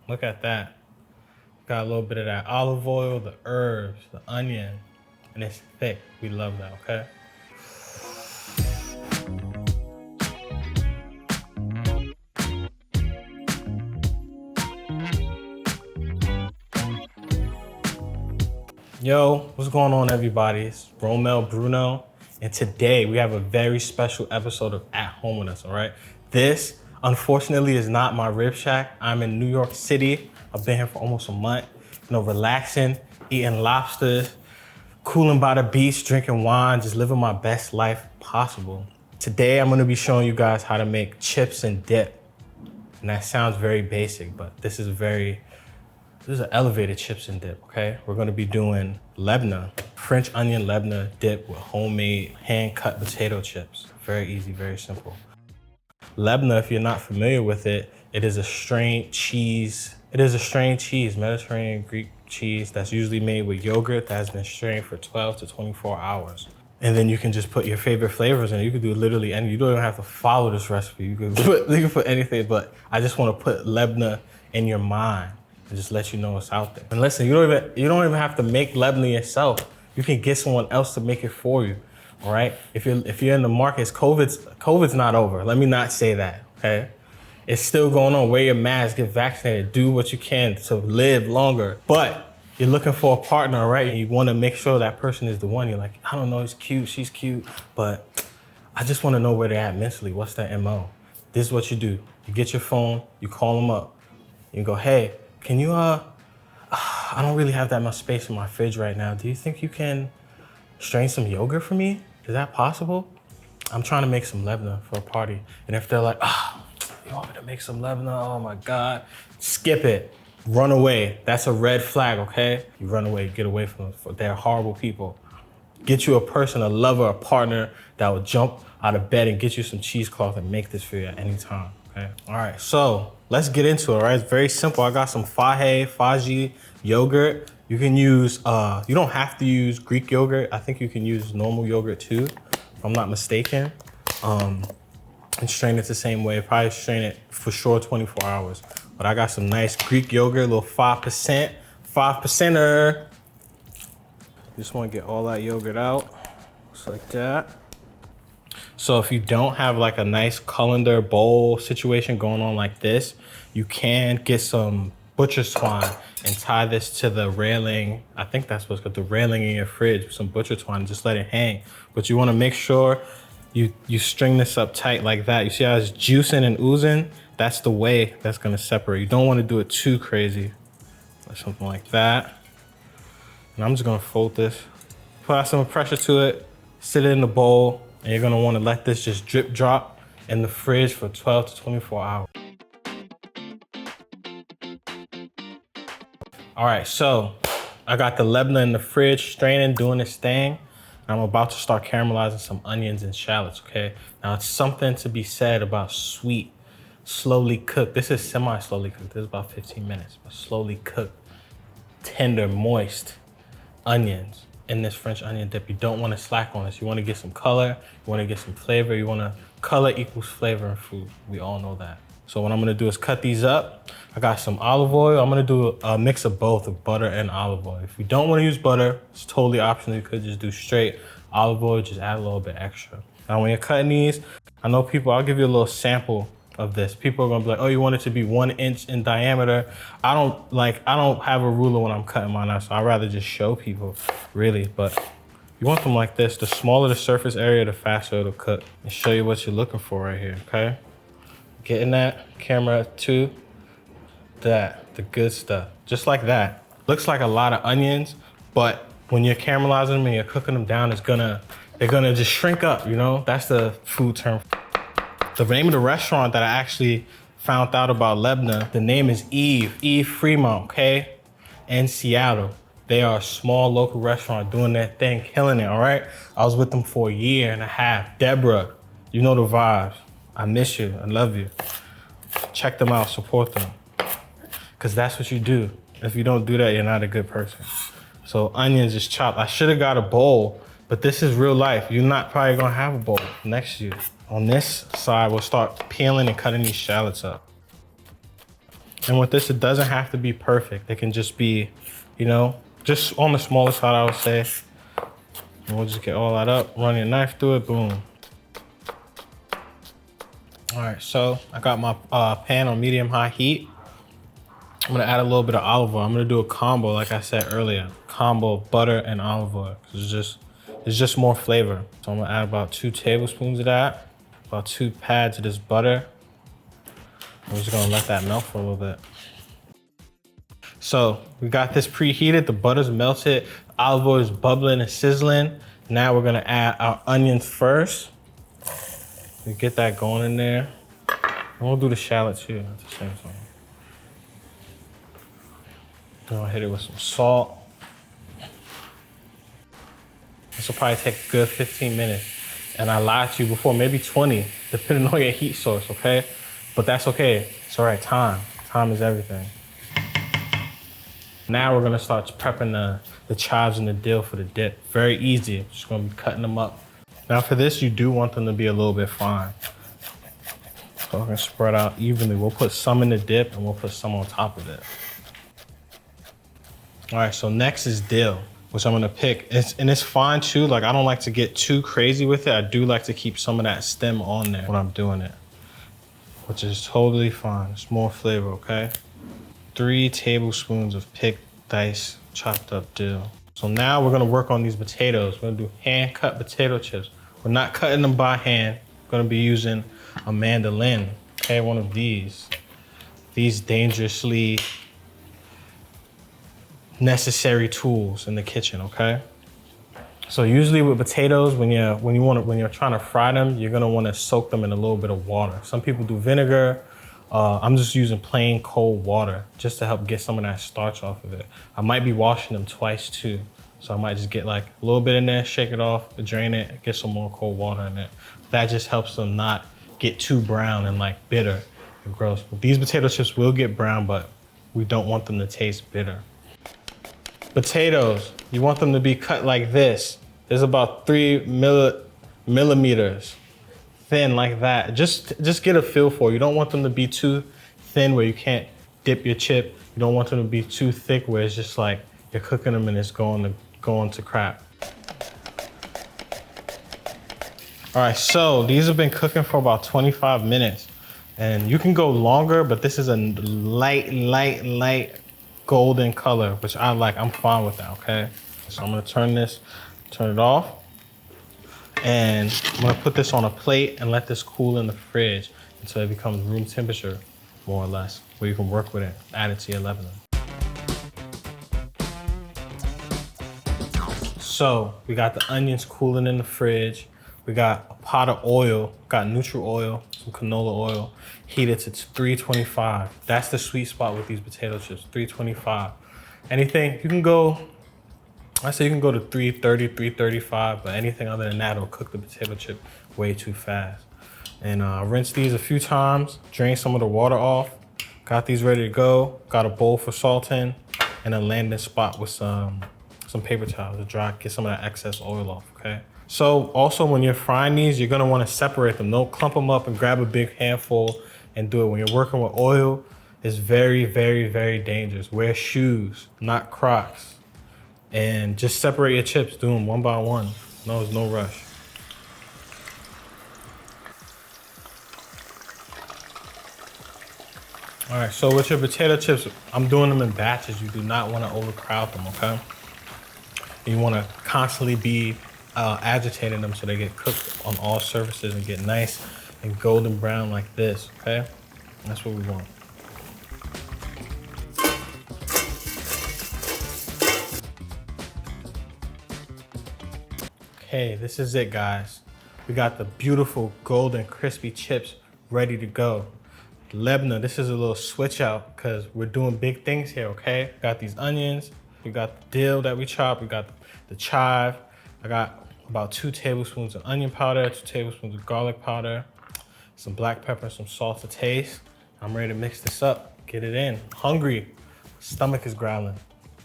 Look at that. Got a little bit of that olive oil, the herbs, the onion, and it's thick. We love that, okay? Yo, what's going on, everybody? It's Romel Bruno, and today we have a very special episode of At Home with Us, all right? This, unfortunately, is not my rib shack. I'm in New York City. I've been here for almost a month, relaxing, eating lobsters, cooling by the beach, drinking wine, just living my best life possible. Today, I'm gonna be showing you guys how to make chips and dip. And that sounds very basic, but this is an elevated chips and dip, okay? We're gonna be doing Labneh, French onion Labneh dip with homemade hand-cut potato chips. Very easy, very simple. Labneh, if you're not familiar with it, it is a strained cheese. It is a strained cheese, Mediterranean Greek cheese that's usually made with yogurt that has been strained for 12 to 24 hours. And then you can just put your favorite flavors in it. You can do literally any, you don't even have to follow this recipe. You can put anything, but I just wanna put Labneh in your mind and just let you know it's out there. And listen, you don't even have to make Labneh yourself. You can get someone else to make it for you. All right? If you're in the markets, COVID's not over. Let me not say that, okay? It's still going on. Wear your mask, get vaccinated, do what you can to live longer. But you're looking for a partner, right? And you want to make sure that person is the one. You're like, I don't know, he's cute, she's cute, but I just want to know where they're at mentally. What's their MO? This is what you do. You get your phone, you call them up. You go, hey, can you, I don't really have that much space in my fridge right now. Do you think you can strain some yogurt for me? Is that possible? I'm trying to make some Labneh for a party. And if they're like, you want me to make some Labneh? Oh my God. Skip it. Run away. That's a red flag, okay? You run away, get away from them. They're horrible people. Get you a person, a lover, a partner that will jump out of bed and get you some cheesecloth and make this for you at any time, okay? All right, so let's get into it, all right? It's very simple. I got some Fage yogurt. You can use, you don't have to use Greek yogurt. I think you can use normal yogurt too, if I'm not mistaken. And strain it the same way. Probably strain it for sure 24 hours. But I got some nice Greek yogurt, a little 5%er. Just wanna get all that yogurt out, just like that. So if you don't have like a nice colander bowl situation going on like this, you can get some butcher's twine and tie this to the railing. I think that's what's called the railing in your fridge with some butcher twine, just let it hang. But you wanna make sure you string this up tight like that. You see how it's juicing and oozing? That's the way that's gonna separate. You don't wanna do it too crazy. Or something like that. And I'm just gonna fold this, apply some pressure to it, sit it in the bowl, and you're gonna wanna let this just drip drop in the fridge for 12 to 24 hours. All right, so I got the Labneh in the fridge, straining, doing this thing. I'm about to start caramelizing some onions and shallots, okay? Now it's something to be said about sweet, slowly cooked. This is semi-slowly cooked. This is about 15 minutes, but slowly cooked, tender, moist onions in this French onion dip. You don't want to slack on this. You want to get some color, you want to get some flavor, you want to, color equals flavor in food. We all know that. So what I'm gonna do is cut these up. I got some olive oil. I'm gonna do a mix of both, of butter and olive oil. If you don't wanna use butter, it's totally optional. You could just do straight olive oil, just add a little bit extra. Now when you're cutting these, I know people, I'll give you a little sample of this. People are gonna be like, oh, you want it to be 1 inch in diameter. I don't have a ruler when I'm cutting mine out, so I'd rather just show people, really. But you want them like this. The smaller the surface area, the faster it'll cook. And show you what you're looking for right here, okay? Getting that, camera 2, the good stuff. Just like that. Looks like a lot of onions, but when you're caramelizing them and you're cooking them down, they're gonna just shrink up, you know? That's the food term. The name of the restaurant that I actually found out about Labneh, the name is Eve Fremont, okay? In Seattle. They are a small local restaurant doing their thing, killing it, all right? I was with them for 1.5 years. Deborah, you know the vibes. I miss you, I love you. Check them out, support them. Cause that's what you do. If you don't do that, you're not a good person. So onions is chopped. I should have got a bowl, but this is real life. You're not probably gonna have a bowl next to you. On this side, we'll start peeling and cutting these shallots up. And with this, it doesn't have to be perfect. It can just be, you know, just on the smaller side, I would say. And we'll just get all that up, run your knife through it, boom. All right, so I got my pan on medium-high heat. I'm gonna add a little bit of olive oil. I'm gonna do a combo, like I said earlier, combo of butter and olive oil. It's just more flavor. So I'm gonna add about 2 tablespoons of that, about 2 pads of this butter. I'm just gonna let that melt for a little bit. So we got this preheated, the butter's melted, olive oil is bubbling and sizzling. Now we're gonna add our onions first. We get that going in there. And we'll do the shallots too at the same time. I'm gonna hit it with some salt. This will probably take a good 15 minutes. And I lied to you before, maybe 20, depending on your heat source, okay? But that's okay, it's all right, time. Time is everything. Now we're gonna start prepping the chives and the dill for the dip. Very easy, just gonna be cutting them up. Now for this, you do want them to be a little bit fine. So we're gonna spread out evenly. We'll put some in the dip and we'll put some on top of it. All right, so next is dill, which I'm gonna pick. And it's fine too, like I don't like to get too crazy with it. I do like to keep some of that stem on there when I'm doing it, which is totally fine. It's more flavor, okay? 3 tablespoons of picked, diced, chopped up dill. So now we're gonna work on these potatoes. We're gonna do hand cut potato chips. We're not cutting them by hand. We're gonna be using a mandolin, okay? One of these dangerously necessary tools in the kitchen, okay? So usually with potatoes, when you're trying to fry them, you're gonna wanna soak them in a little bit of water. Some people do vinegar. I'm just using plain cold water just to help get some of that starch off of it. I might be washing them twice too. So I might just get like a little bit in there, shake it off, drain it, get some more cold water in it. That just helps them not get too brown and like bitter and gross. But these potato chips will get brown, but we don't want them to taste bitter. Potatoes, you want them to be cut like this. There's about 3 millimeters thin like that. Just get a feel for it. You don't want them to be too thin where you can't dip your chip. You don't want them to be too thick where it's just like you're cooking them and it's going to crap. All right, so these have been cooking for about 25 minutes. And you can go longer, but this is a light golden color, which I like. I'm fine with that, okay? So I'm gonna turn it off. And I'm gonna put this on a plate and let this cool in the fridge until it becomes room temperature, more or less, where you can work with it, add it to your leavening. So we got the onions cooling in the fridge. We got a pot of oil, got neutral oil, some canola oil, heated to 325. That's the sweet spot with these potato chips, 325. Anything, you can go, I say you can go to 330, 335, but anything other than that will cook the potato chip way too fast. And rinse these a few times, drain some of the water off. Got these ready to go. Got a bowl for salting and a landing spot with some paper towels to dry, get some of that excess oil off, okay? So also when you're frying these, you're gonna wanna separate them. Don't clump them up and grab a big handful and do it. When you're working with oil, it's very, very, very dangerous. Wear shoes, not Crocs. And just separate your chips, do them one by one. No, there's no rush. All right, so with your potato chips, I'm doing them in batches. You do not wanna overcrowd them, okay? You wanna constantly be agitating them so they get cooked on all surfaces and get nice and golden brown like this, okay? That's what we want. Okay, this is it, guys. We got the beautiful golden crispy chips ready to go. Labneh, this is a little switch out because we're doing big things here, okay? Got these onions, we got the dill that we chopped, we got the chive. I got about 2 tablespoons of onion powder, 2 tablespoons of garlic powder, some black pepper, some salt to taste. I'm ready to mix this up, get it in. Hungry, stomach is growling.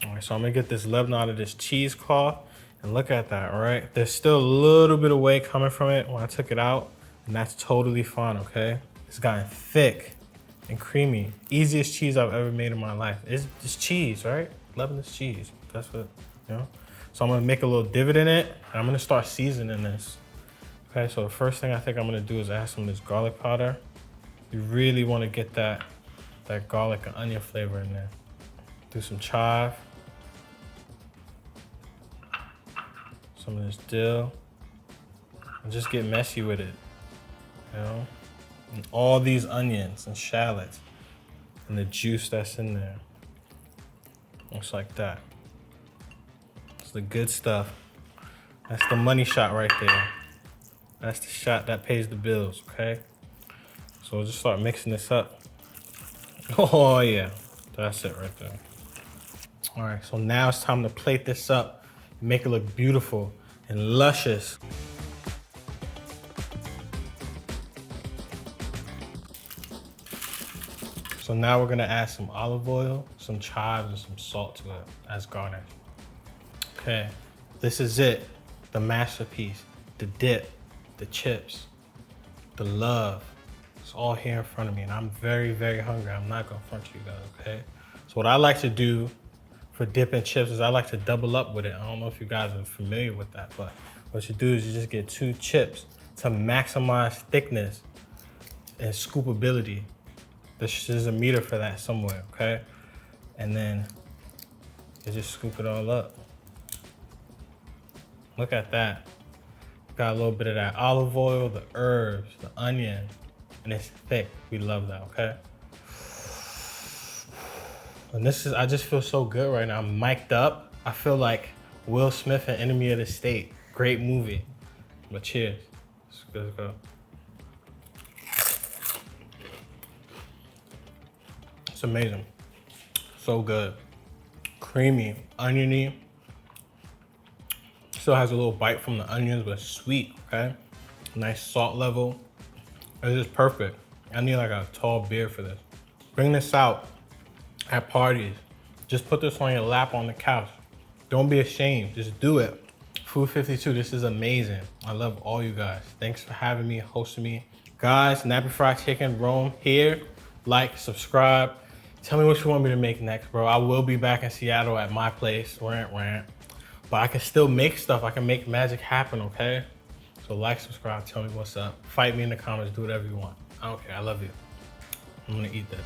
All right, so I'm gonna get this Labneh out of this cheesecloth and look at that, all right? There's still a little bit of whey coming from it when I took it out, and that's totally fine, okay? It's gotten thick, and creamy. Easiest cheese I've ever made in my life. It's just cheese, right? Lebanese cheese. That's what, you know? So I'm gonna make a little divot in it, and I'm gonna start seasoning this. Okay, so the first thing I think I'm gonna do is add some of this garlic powder. You really wanna get that garlic and onion flavor in there. Do some chive. Some of this dill. And just get messy with it, you know? And all these onions and shallots and the juice that's in there. Looks like that. It's the good stuff. That's the money shot right there. That's the shot that pays the bills, okay? So we'll just start mixing this up. Oh yeah, that's it right there. All right, so now it's time to plate this up and make it look beautiful and luscious. So now we're gonna add some olive oil, some chives, and some salt to it as garnish. Okay, this is it, the masterpiece, the dip, the chips, the love. It's all here in front of me, and I'm very, very hungry. I'm not gonna front you guys, okay? So what I like to do for dip and chips is I like to double up with it. I don't know if you guys are familiar with that, but what you do is you just get 2 chips to maximize thickness and scoopability. There's a meter for that somewhere, okay? And then you just scoop it all up. Look at that. Got a little bit of that olive oil, the herbs, the onion, and it's thick. We love that, okay? And I just feel so good right now. I'm mic'd up. I feel like Will Smith and Enemy of the State. Great movie. But cheers. Let's go. It's amazing. So good. Creamy, oniony. Still has a little bite from the onions, but it's sweet, okay? Nice salt level. It's just perfect. I need like a tall beer for this. Bring this out at parties. Just put this on your lap on the couch. Don't be ashamed, just do it. Food 52, this is amazing. I love all you guys. Thanks for having me, hosting me. Guys, Nappy Fried Chicken, Rome here. Like, subscribe. Tell me what you want me to make next, bro. I will be back in Seattle at my place, rant. But I can still make stuff. I can make magic happen, okay? So like, subscribe, tell me what's up. Fight me in the comments, do whatever you want. I don't care, I love you. I'm gonna eat this.